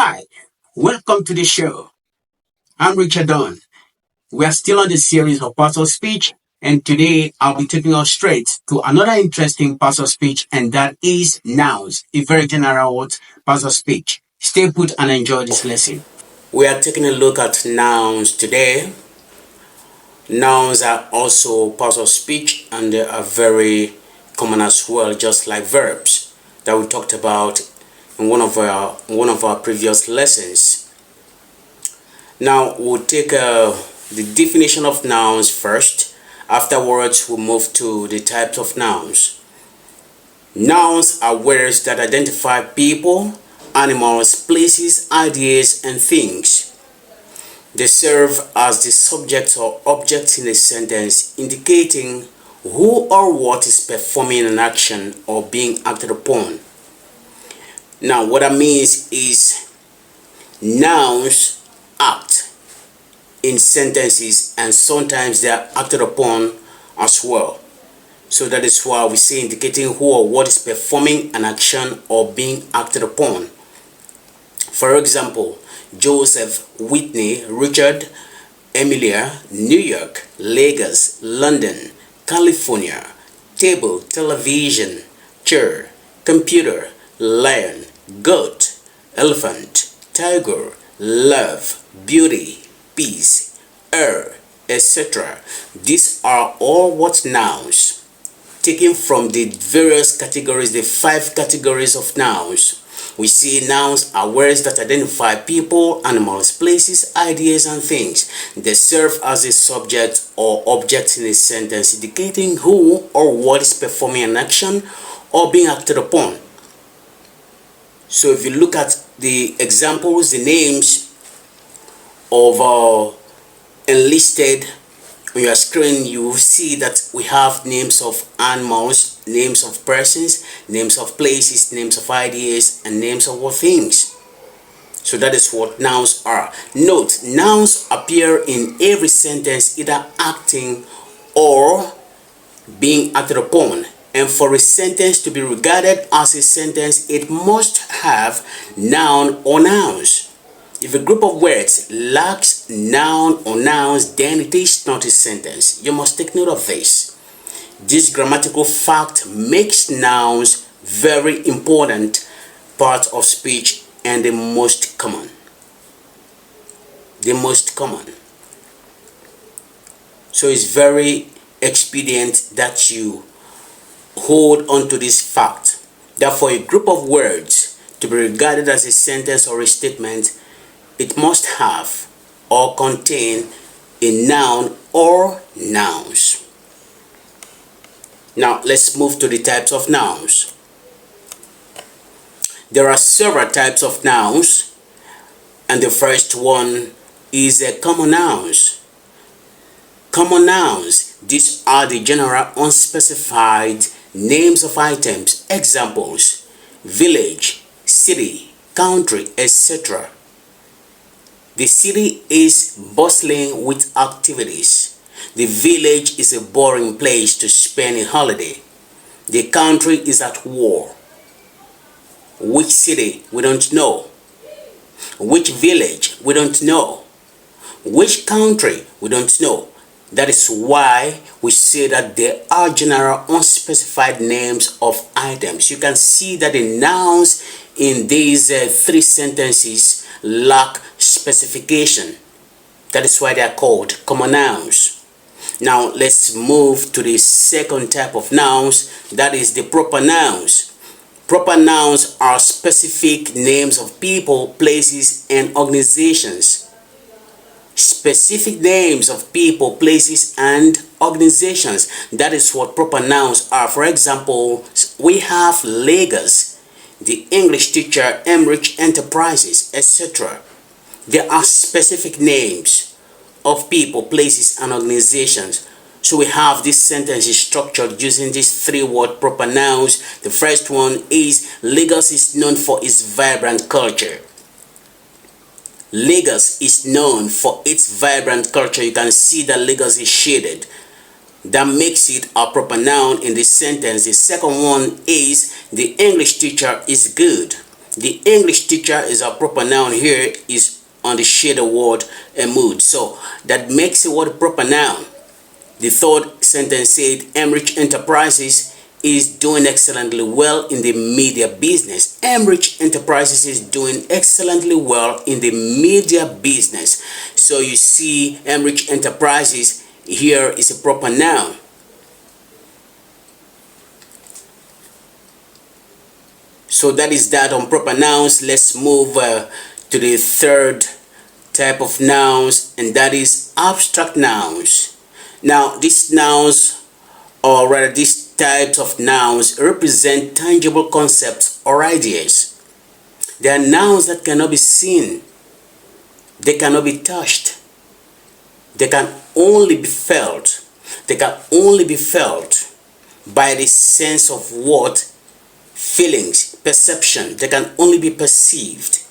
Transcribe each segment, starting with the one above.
Hi, welcome to the show. I'm Richard Dunn. We are still on the series of parts of speech, and today I'll be taking us straight to another interesting part of speech, and that is nouns, a very general word, part of speech. Stay put and enjoy this lesson. We are taking a look at nouns today. Nouns are also parts of speech, and they are very common as well, just like verbs that we talked about in one of our previous lessons. Now we'll take the definition of nouns first. Afterwards, we'll move to the types of nouns. Nouns are words that identify people, animals, places, ideas, and things. They serve as the subject or object in a sentence, indicating who or what is performing an action or being acted upon. Now, what that means is nouns act in sentences and sometimes they are acted upon as well. So that is why we say indicating who or what is performing an action or being acted upon. For example, Joseph, Whitney, Richard, Emilia, New York, Lagos, London, California, table, television, chair, computer, lion, goat, elephant, tiger, love, beauty, peace, air, etc. These are all what nouns. Taken from the various categories, the 5 categories of nouns. We see nouns are words that identify people, animals, places, ideas, and things. They serve as a subject or object in a sentence, indicating who or what is performing an action or being acted upon. So if you look at the examples, the names of enlisted on your screen, you will see that we have names of animals, names of persons, names of places, names of ideas, and names of things. So that is what nouns are. Note, nouns appear in every sentence, either acting or being acted upon. And for a sentence to be regarded as a sentence, it must have noun or nouns. If a group of words lacks noun or nouns, then it is not a sentence. You must take note of this. This grammatical fact makes nouns very important part of speech and the most common. The most common. So it's very expedient that you hold on to this fact. Therefore, a group of words to be regarded as a sentence or a statement, it must have or contain a noun or nouns. Now let's move to the types of nouns. There are several types of nouns, and the first one is common nouns. Common nouns, these are the general unspecified names of items. Examples: village, city, country, etc. The city is bustling with activities. The village is a boring place to spend a holiday. The country is at war. Which city? We don't know. Which village? We don't know. Which country? We don't know. That is why we say that there are general unspecified names of items. You can see that the nouns in these 3 sentences lack specification. That is why they are called common nouns. Now let's move to the second type of nouns, that is the proper nouns. Proper nouns are specific names of people, places, and organizations. Specific names of people, places, and organizations. That is what proper nouns are. For example, we have Lagos, the English teacher, Emmerich Enterprises, etc. There are specific names of people, places, and organizations. So we have this sentence is structured using these 3-word proper nouns. The first one is Lagos is known for its vibrant culture. Lagos is known for its vibrant culture. You can see that Lagos is shaded. That makes it a proper noun in this sentence. The second one is the English teacher is good. The English teacher is our proper noun here, is on the shade of word a mood. So that makes it what a proper noun. The third sentence said Emrich Enterprises is doing excellently well in the media business. Emrich Enterprises is doing excellently well in the media business. So you see Emrich Enterprises here is a proper noun. So that is that on proper nouns. Let's move to the third type of nouns, and that is abstract nouns. Now these nouns, or rather these types of nouns, represent tangible concepts or ideas. They are nouns that cannot be seen, they cannot be touched, they can only be felt. They can only be felt by the sense of what? Feelings, perception. They can only be perceived.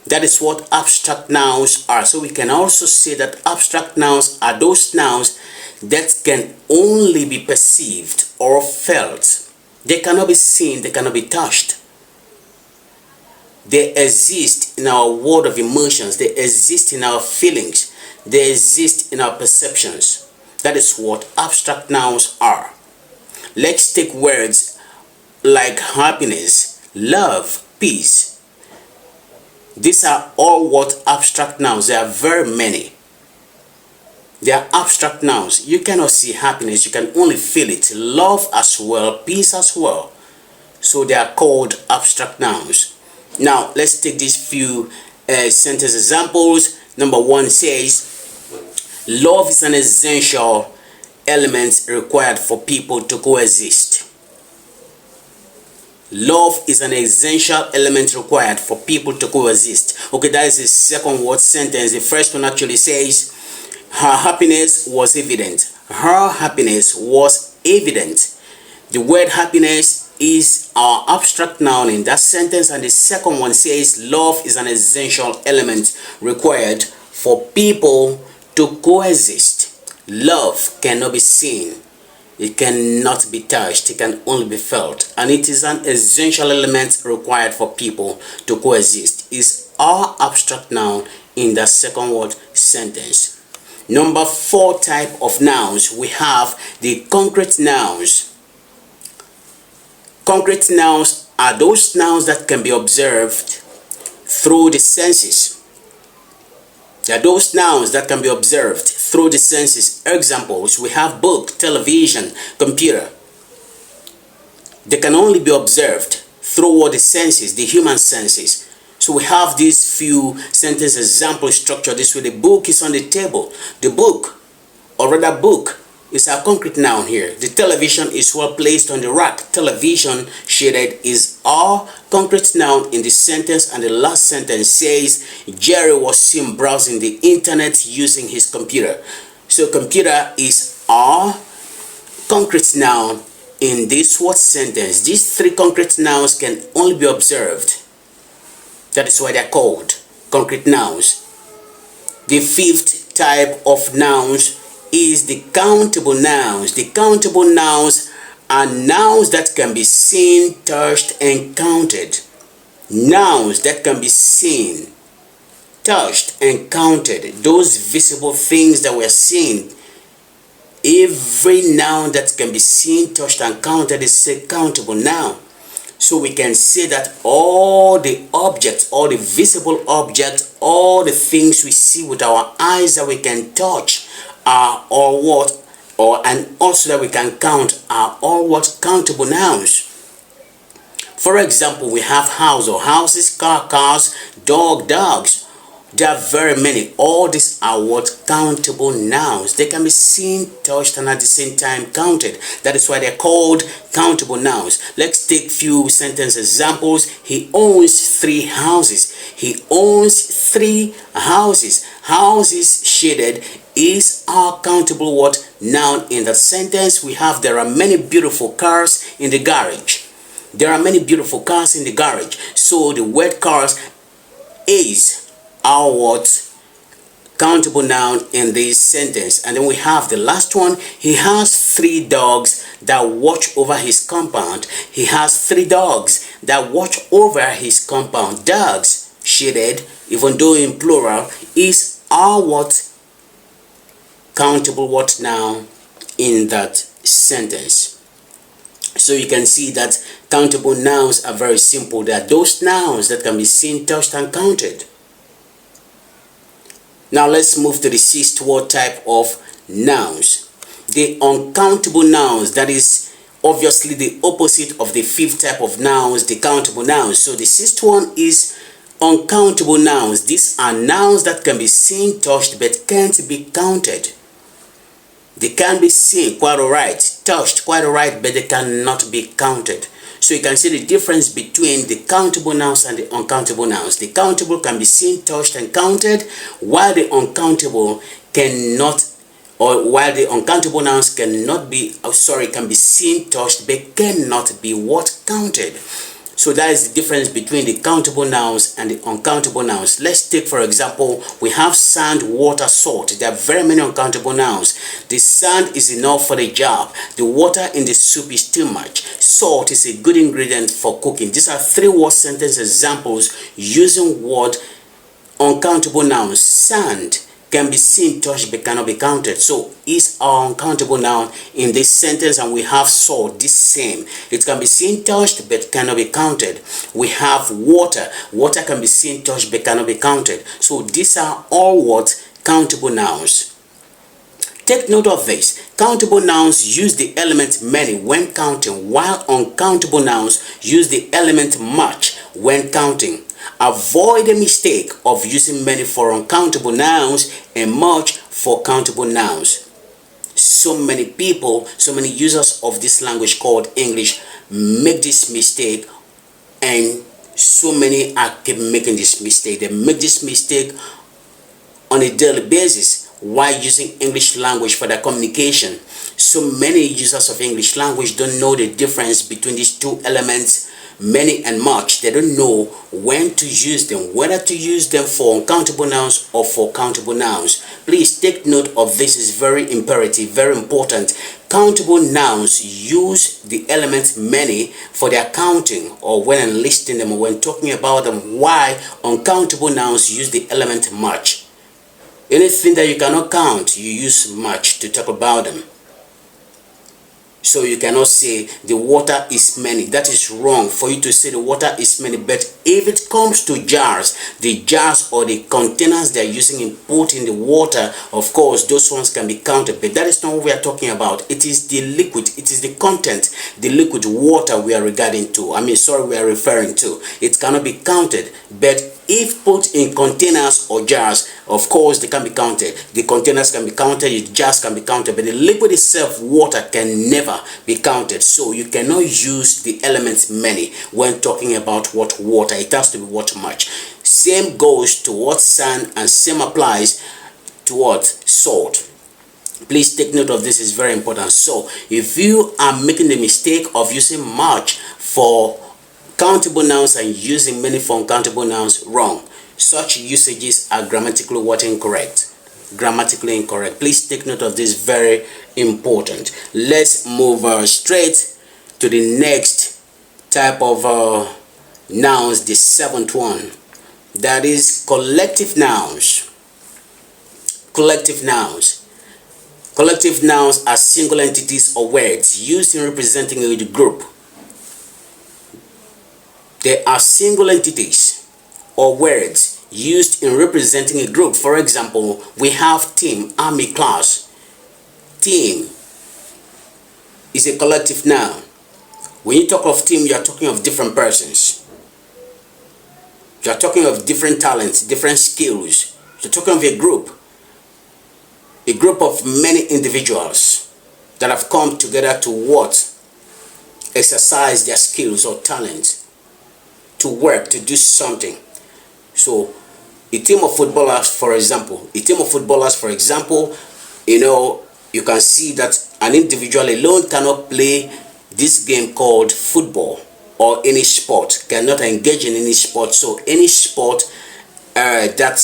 That is what abstract nouns are. So we can also say that abstract nouns are those nouns that can only be perceived or felt. They cannot be seen, they cannot be touched. They exist in our world of emotions, they exist in our feelings, they exist in our perceptions. That is what abstract nouns are. Let's take words like happiness, love, peace. These are all what abstract nouns. There are very many. They are abstract nouns. You cannot see happiness, you can only feel it. Love as well, peace as well. So they are called abstract nouns. Now let's take these few sentence examples. Number one says, love is an essential element required for people to coexist. Love is an essential element required for people to coexist. Okay, that is the second word sentence. The first one actually says, her happiness was evident. Her happiness was evident. The word happiness is our abstract noun in that sentence, and the second one says, love is an essential element required for people to coexist. Love cannot be seen. It cannot be touched, it can only be felt, and it is an essential element required for people to coexist. Is our abstract noun in the second word sentence. Number four type of nouns, we have the concrete nouns. Concrete nouns are those nouns that can be observed through the senses. They are those nouns that can be observed through the senses. Examples, we have book, television, computer. They can only be observed through what the senses, the human senses. So we have these few sentence example structure this way. The book is on the table. The book, or rather book, is a concrete noun here. The television is well placed on the rack. Television shaded is our concrete noun in the sentence, and the last sentence says Jerry was seen browsing the internet using his computer. So computer is our concrete noun in this word sentence. These three concrete nouns can only be observed. That is why they are called concrete nouns. The fifth type of nouns is the countable nouns. The countable nouns are nouns that can be seen, touched, and counted. Nouns that can be seen, touched, and counted. Those visible things that we're seeing. Every noun that can be seen, touched, and counted is a countable noun. So we can say that all the objects, all the visible objects, all the things we see with our eyes that we can touch are all what, and also that we can count are all what countable nouns. For example, we have house or houses, car, cars, dog, dogs. There are very many. All these are what countable nouns. They can be seen, touched, and at the same time counted. That is why they're called countable nouns. Let's take few sentence examples. He owns 3 houses. He owns 3 houses. Houses shaded is our countable what noun in that sentence. We have there are many beautiful cars in the garage. There are many beautiful cars in the garage. So the word cars is our what countable noun in this sentence. And then we have the last one. He has 3 dogs that watch over his compound. He has 3 dogs that watch over his compound. Dogs, shaded, even though in plural, is our what? Countable what now in that sentence. So you can see that countable nouns are very simple. They are those nouns that can be seen, touched, and counted. Now let's move to the 6th word type of nouns. The uncountable nouns, that is obviously the opposite of the 5th type of nouns, the countable nouns. So the 6th one is uncountable nouns. These are nouns that can be seen, touched, but can't be counted. They can be seen, quite alright, touched, quite alright, but they cannot be counted. So you can see the difference between the countable nouns and the uncountable nouns. The countable can be seen, touched, and counted, while the uncountable cannot, or while the uncountable nouns cannot be, can be seen, touched, but cannot be what? Counted. So that is the difference between the countable nouns and the uncountable nouns. Let's take, for example, we have sand, water, salt. There are very many uncountable nouns. The sand is enough for the job. The water in the soup is too much. Salt is a good ingredient for cooking. These are 3-word sentence examples using word uncountable nouns. Sand can be seen, touched, but cannot be counted. So is our uncountable noun in this sentence, and we have salt, this same. It can be seen, touched, but cannot be counted. We have water. Water can be seen, touched, but cannot be counted. So these are all what? Countable nouns. Take note of this. Countable nouns use the element many when counting, while uncountable nouns use the element much when counting. Avoid the mistake of using many for uncountable nouns and much for countable nouns. So many people, so many users of this language called English make this mistake, and so many are keep making this mistake. They make this mistake on a daily basis while using English language for their communication. So many users of English language don't know the difference between these two elements, many and much. They don't know when to use them, whether to use them for uncountable nouns or for countable nouns. Please take note of this. Is very imperative, very important. Countable nouns use the element many for their counting or when enlisting them or when talking about them, while uncountable nouns use the element much. Anything that you cannot count, you use much to talk about them. So you cannot say the water is many. That is wrong for you to say the water is many. But if it comes to jars, the jars or the containers they are using in putting the water, of course, those ones can be counted. But that is not what we are talking about. It is the liquid. It is the content, the liquid water we are regarding to. We are referring to. It cannot be counted. But if put in containers or jars, of course, they can be counted. The containers can be counted, the jars can be counted, but the liquid itself, water, can never be counted. So you cannot use the elements many when talking about what water. It has to be what much. Same goes to what sand, and same applies to what salt. Please take note of this. Is very important. So if you are making the mistake of using much for countable nouns and using many for uncountable nouns, wrong. Such usages are grammatically what? Incorrect. Grammatically incorrect. Please take note of this. Very important. Let's move straight to the next type of nouns, the 7th one. That is collective nouns. Collective nouns. Collective nouns are single entities or words used in representing a group. They are single entities or words used in representing a group. For example, we have team, army, class. Team is a collective noun. When you talk of team, you are talking of different persons. You are talking of different talents, different skills. You're talking of a group of many individuals that have come together to what? Exercise their skills or talents, to work, to do something. So a team of footballers, for example, you can see that an individual alone cannot play this game called football, or any sport, cannot engage in any sport. So any sport that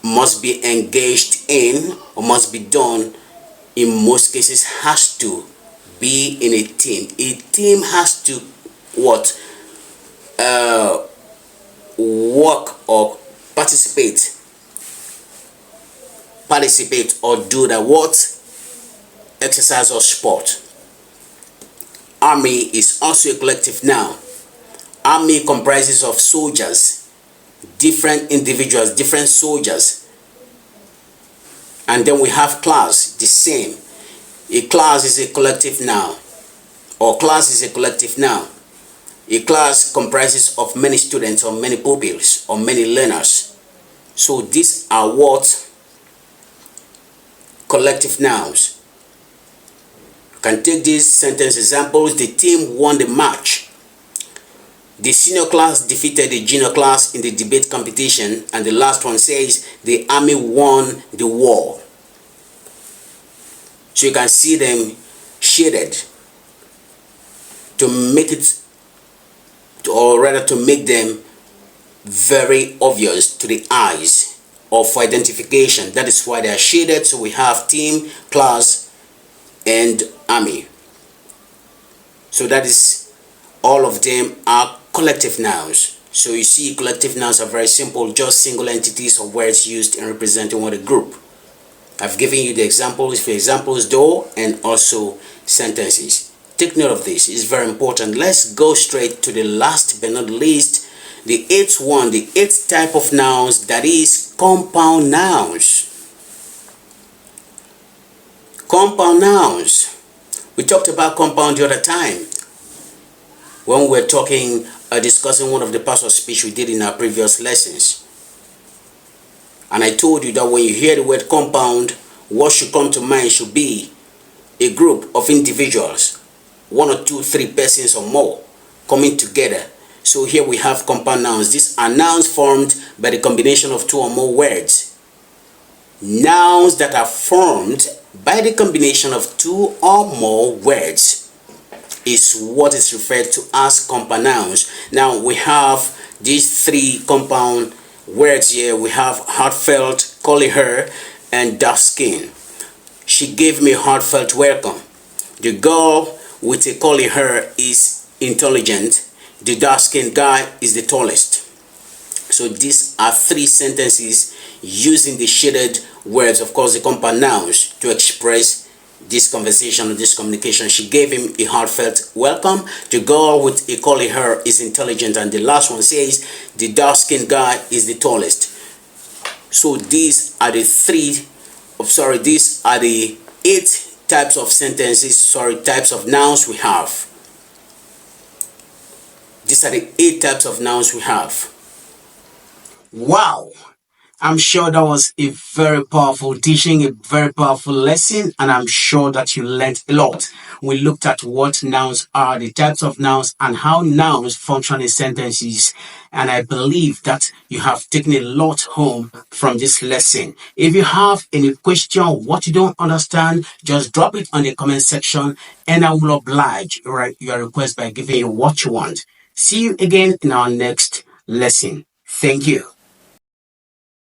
must be engaged in or must be done in most cases has to be in a team. A team has to what? Work or participate or do the what? Exercise or sport. Army is also a collective noun. Army comprises of soldiers, different individuals, different soldiers. And then we have class, the same. A class is a collective noun, or class is a collective noun. A class comprises of many students or many pupils or many learners. So these are what? Collective nouns. You can take these sentence examples. The team won the match. The senior class defeated the junior class in the debate competition. And the last one says the army won the war. So you can see them shaded to make it, or rather to make them very obvious to the eyes or for identification. That is why they are shaded. So we have team, class, and army. So that is, all of them are collective nouns. So you see, collective nouns are very simple, just single entities or words used in representing one group. I've given you the examples for examples though, and also sentences. Take note of this, it's very important. Let's go straight to the last but not least, the eighth one, the eighth type of nouns, that is compound nouns. Compound nouns. We talked about compound the other time when we were talking, discussing one of the parts of speech we did in our previous lessons. And I told you that when you hear the word compound, what should come to mind should be a group of individuals, 1 or 2, 3 persons or more coming together. So here we have compound nouns. These are nouns formed by the combination of 2 or more words. Nouns that are formed by the combination of 2 or more words is what is referred to as compound nouns. Now we have these 3 compound words here. We have heartfelt, curly hair, and dark skin. She gave me a heartfelt welcome. The girl with a curly hair is intelligent. The dark-skinned guy is the tallest. So these are 3 sentences using the shaded words, of course the compound nouns, to express this conversation or this communication. She gave him a heartfelt welcome. The girl with a curly hair is intelligent, and the last one says the dark-skinned guy is the tallest. So these are the these are the 8 types of sentences, types of nouns we have. These are the 8 types of nouns we have. Wow! I'm sure that was a very powerful teaching, a very powerful lesson, and I'm sure that you learned a lot. We looked at what nouns are, the types of nouns, and how nouns function in sentences. And I believe that you have taken a lot home from this lesson. If you have any question, what you don't understand, just drop it on the comment section, and I will oblige your request by giving you what you want. See you again in our next lesson. Thank you.